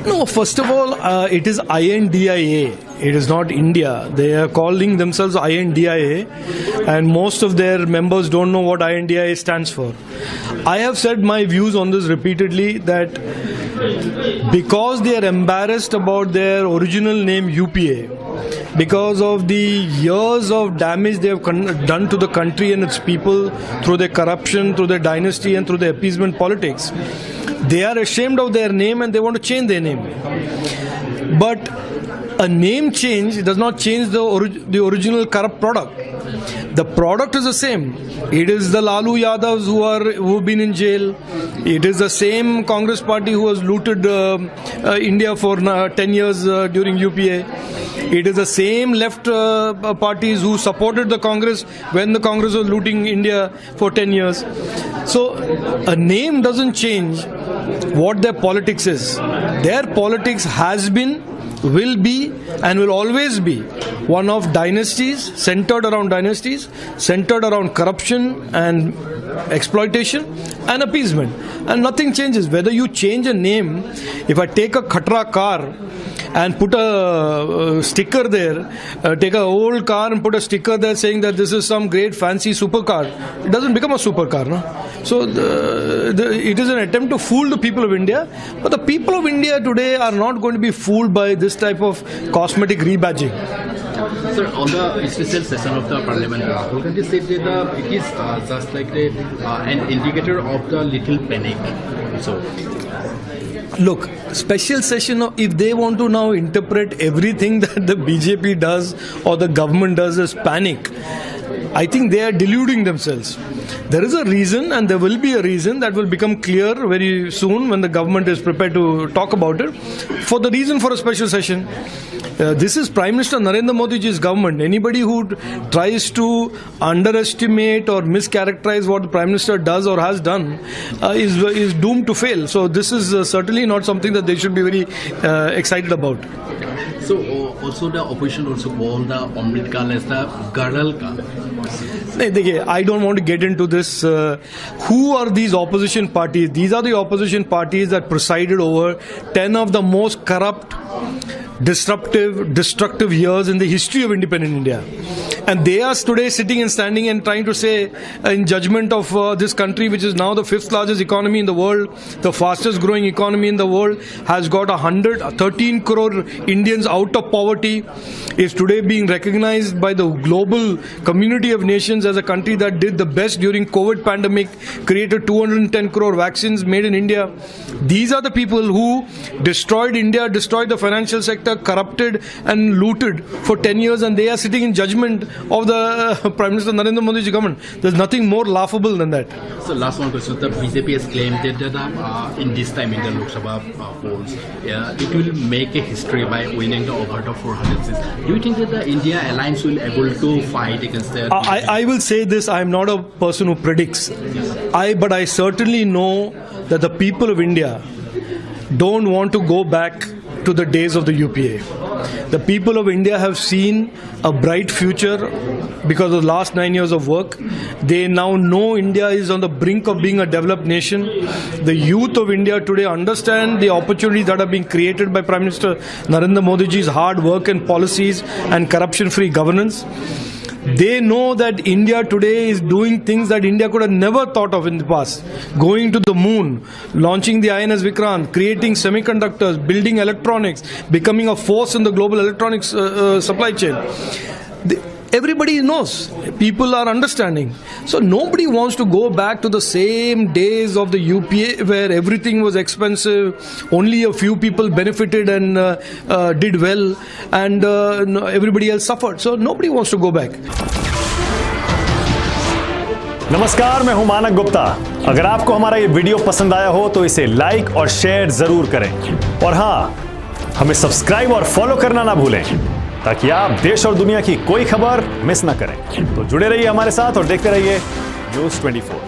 No, first of all, it is INDIA. It is not India. They are calling themselves INDIA, and most of their members don't know what INDIA stands for. I have said my views on this repeatedly, that because they are embarrassed about their original name UPA, because of the years of damage they have done to the country and its people through their corruption, through their dynasty and through their appeasement politics, they are ashamed of their name and they want to change their name. But a name change does not change the original corrupt product. The product is the same. It is the Lalu Yadavs who have been in jail. It is the same Congress party who has looted India for 10 years during UPA. It is the same left parties who supported the Congress when the Congress was looting India for 10 years. So a name doesn't change what their politics is. Their politics has been, will be, and will always be one of dynasties, centered around corruption and exploitation and appeasement. And nothing changes. Whether you change a name, if I take a Khatra car and put a sticker there, take an old car and put a sticker there saying that this is some great fancy supercar, it doesn't become a supercar. No? So it is an attempt to fool the people of India, but the people of India today are not going to be fooled by this type of cosmetic rebadging. Sir, on the special session of the Parliament, Rahul Gandhi said that it is just like an indicator of the little panic. So, look, special session, if they want to now interpret everything that the BJP does or the government does as panic, I think they are deluding themselves. There is a reason, and there will be a reason that will become clear very soon when the government is prepared to talk about it, for the reason for a special session. This is Prime Minister Narendra Modi's government. Anybody who tries to underestimate or mischaracterize what the Prime Minister does or has done is doomed to fail. So this is certainly not something that they should be very excited about. So also the opposition also call the Amrit Kal as the Gadal Kal. I don't want to get into this. Who are these opposition parties? These are the opposition parties that presided over 10 of the most corrupt, disruptive, destructive years in the history of independent India. And they are today sitting and standing and trying to say, in judgment of this country, which is now the 5th largest economy in the world, the fastest growing economy in the world, has got 13 crore Indians out of poverty, is today being recognized by the global community of nations as a country that did the best during COVID pandemic, created 210 crore vaccines made in India. These are the people who destroyed India, destroyed the financial sector, corrupted and looted for 10 years, and they are sitting in judgment of the Prime Minister Narendra Modi's government. There's nothing more laughable than that. So last one question. The BJP has claimed that in this time in the Lok Sabha polls, it will make a history by winning the over the 400 seats. Do you think that the India alliance will able to fight against the... I will say this, I am not a person who predicts. But I certainly know that the people of India don't want to go back to the days of the UPA. The people of India have seen a bright future because of the last 9 years of work. They now know India is on the brink of being a developed nation. The youth of India today understand the opportunities that are being created by Prime Minister Narendra Modi's hard work and policies and corruption-free governance. They know that India today is doing things that India could have never thought of in the past. Going to the moon, launching the INS Vikrant, creating semiconductors, building electronics, becoming a force in the global electronics supply chain. Everybody knows. People are understanding. So nobody wants to go back to the same days of the UPA where everything was expensive, only a few people benefited and did well, and everybody else suffered. So nobody wants to go back. नमस्कार, मैं हूं मानक गुप्ता। अगर आपको हमारा ये video पसंद आया हो तो इसे लाइक और शेयर जरूर करें, और हां, हमें सब्सक्राइब और फॉलो करना ना भूलें ताकि आप देश और दुनिया की कोई खबर मिस ना करें। तो जुड़े रहिए हमारे साथ और देखते रहिए News24।